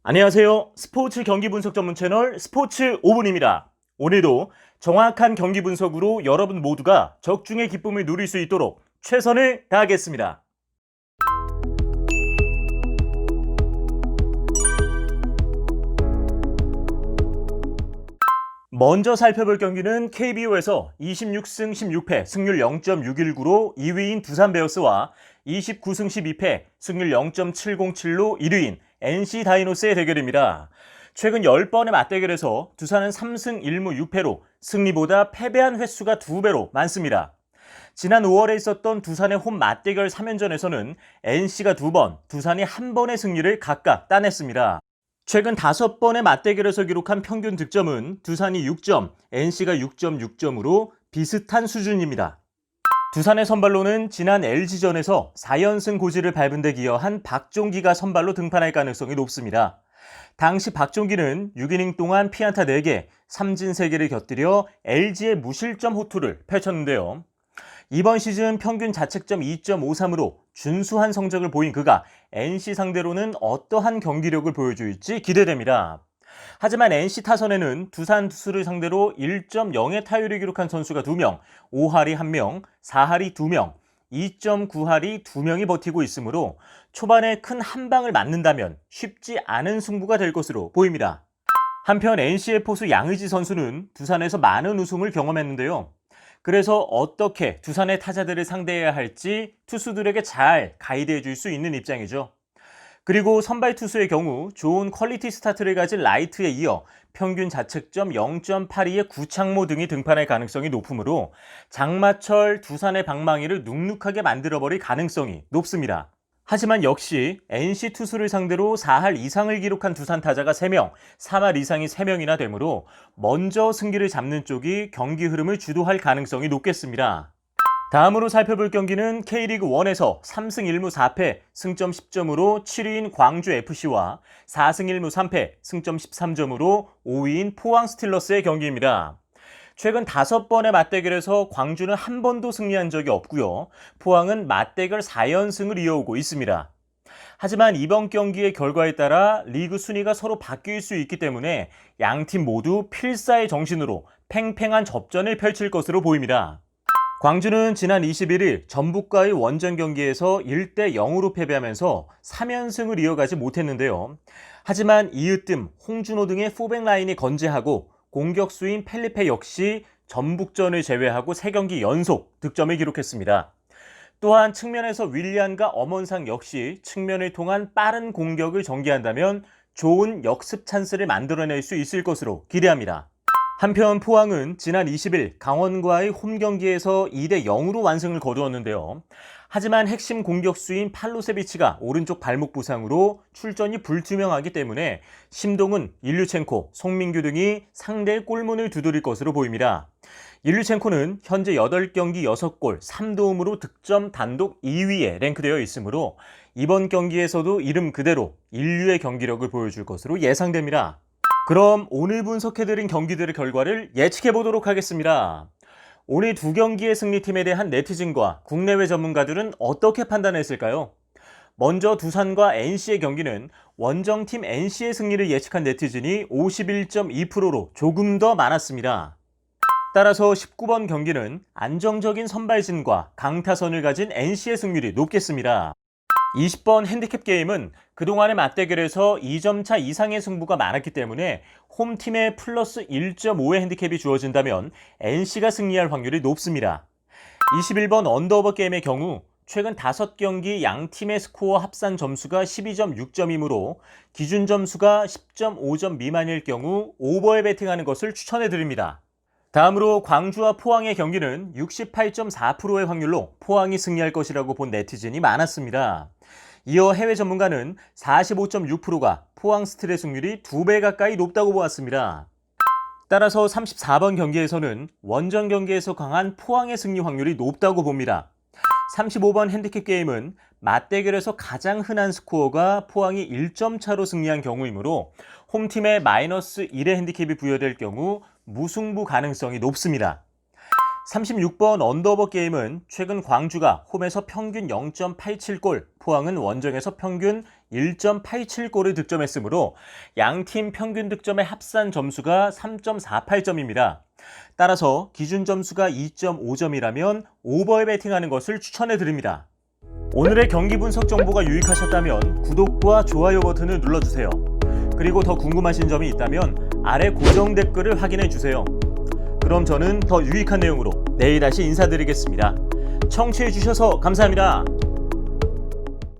안녕하세요. 스포츠 경기 분석 전문 채널 스포츠 5분입니다. 오늘도 정확한 경기 분석으로 여러분 모두가 적중의 기쁨을 누릴 수 있도록 최선을 다하겠습니다. 먼저 살펴볼 경기는 KBO에서 26승 16패 승률 0.619로 2위인 두산 베어스와 29승 12패 승률 0.707로 1위인 NC 다이노스의 대결입니다. 최근 10번의 맞대결에서 두산은 3승 1무 6패로 승리보다 패배한 횟수가 2배로 많습니다. 지난 5월에 있었던 두산의 홈 맞대결 3연전에서는 NC가 2번, 두산이 1번의 승리를 각각 따냈습니다. 최근 5번의 맞대결에서 기록한 평균 득점은 두산이 6점, NC가 6.6점으로 비슷한 수준입니다. 두산의 선발로는 지난 LG전에서 4연승 고지를 밟은 데 기여한 박종기가 선발로 등판할 가능성이 높습니다. 당시 박종기는 6이닝 동안 피안타 4개, 삼진 3개를 곁들여 LG의 무실점 호투를 펼쳤는데요. 이번 시즌 평균 자책점 2.53으로 준수한 성적을 보인 그가 NC 상대로는 어떠한 경기력을 보여줄지 기대됩니다. 하지만 NC 타선에는 두산 투수를 상대로 1.0의 타율을 기록한 선수가 2명, 5할이 1명, 4할이 2명, 2.9할이 2명이 버티고 있으므로 초반에 큰 한방을 맞는다면 쉽지 않은 승부가 될 것으로 보입니다. 한편 NC의 포수 양의지 선수는 두산에서 많은 우승을 경험했는데요. 그래서 어떻게 두산의 타자들을 상대해야 할지 투수들에게 잘 가이드해 줄 수 있는 입장이죠. 그리고 선발 투수의 경우 좋은 퀄리티 스타트를 가진 라이트에 이어 평균 자책점 0.82의 구창모 등이 등판할 가능성이 높으므로 장마철 두산의 방망이를 눅눅하게 만들어버릴 가능성이 높습니다. 하지만 역시 NC 투수를 상대로 4할 이상을 기록한 두산 타자가 3명, 3할 이상이 3명이나 되므로 먼저 승기를 잡는 쪽이 경기 흐름을 주도할 가능성이 높겠습니다. 다음으로 살펴볼 경기는 K리그1에서 3승 1무 4패 승점 10점으로 7위인 광주FC와 4승 1무 3패 승점 13점으로 5위인 포항 스틸러스의 경기입니다. 최근 5번의 맞대결에서 광주는 한 번도 승리한 적이 없고요. 포항은 맞대결 4연승을 이어오고 있습니다. 하지만 이번 경기의 결과에 따라 리그 순위가 서로 바뀔 수 있기 때문에 양팀 모두 필사의 정신으로 팽팽한 접전을 펼칠 것으로 보입니다. 광주는 지난 21일 전북과의 원정 경기에서 1대0으로 패배하면서 3연승을 이어가지 못했는데요. 하지만 이으뜸, 홍준호 등의 포백 라인이 건재하고 공격수인 펠리페 역시 전북전을 제외하고 3경기 연속 득점을 기록했습니다. 또한 측면에서 윌리안과 엄원상 역시 측면을 통한 빠른 공격을 전개한다면 좋은 역습 찬스를 만들어낼 수 있을 것으로 기대합니다. 한편 포항은 지난 20일 강원과의 홈 경기에서 2대0으로 완승을 거두었는데요. 하지만 핵심 공격수인 팔로세비치가 오른쪽 발목 부상으로 출전이 불투명하기 때문에 심동은, 일류첸코, 송민규 등이 상대의 골문을 두드릴 것으로 보입니다. 일류첸코는 현재 8경기 6골 3도움으로 득점 단독 2위에 랭크되어 있으므로 이번 경기에서도 이름 그대로 인류의 경기력을 보여줄 것으로 예상됩니다. 그럼 오늘 분석해드린 경기들의 결과를 예측해보도록 하겠습니다. 오늘 2경기의 승리팀에 대한 네티즌과 국내외 전문가들은 어떻게 판단했을까요? 먼저 두산과 NC의 경기는 원정팀 NC의 승리를 예측한 네티즌이 51.2%로 조금 더 많았습니다. 따라서 19번 경기는 안정적인 선발진과 강타선을 가진 NC의 승률이 높겠습니다. 20번 핸디캡 게임은 그동안의 맞대결에서 2점차 이상의 승부가 많았기 때문에 홈팀에 플러스 1.5의 핸디캡이 주어진다면 NC가 승리할 확률이 높습니다. 21번 언더오버 게임의 경우 최근 5경기 양팀의 스코어 합산 점수가 12.6점이므로 기준 점수가 10.5점 미만일 경우 오버에 베팅하는 것을 추천해드립니다. 다음으로 광주와 포항의 경기는 68.4%의 확률로 포항이 승리할 것이라고 본 네티즌이 많았습니다. 이어 해외 전문가는 45.6%가 포항 스틸의 승률이 2배 가까이 높다고 보았습니다. 따라서 34번 경기에서는 원정 경기에서 강한 포항의 승리 확률이 높다고 봅니다. 35번 핸디캡 게임은 맞대결에서 가장 흔한 스코어가 포항이 1점 차로 승리한 경우이므로 홈팀에 마이너스 1의 핸디캡이 부여될 경우 무승부 가능성이 높습니다. 36번 언더오버 게임은 최근 광주가 홈에서 평균 0.87골, 포항은 원정에서 평균 1.87골을 득점했으므로 양팀 평균 득점의 합산 점수가 3.48점입니다. 따라서 기준 점수가 2.5점이라면 오버에 베팅하는 것을 추천해 드립니다. 오늘의 경기 분석 정보가 유익하셨다면 구독과 좋아요 버튼을 눌러주세요. 그리고 더 궁금하신 점이 있다면 아래 고정 댓글을 확인해 주세요. 그럼 저는 더 유익한 내용으로 내일 다시 인사드리겠습니다. 청취해 주셔서 감사합니다.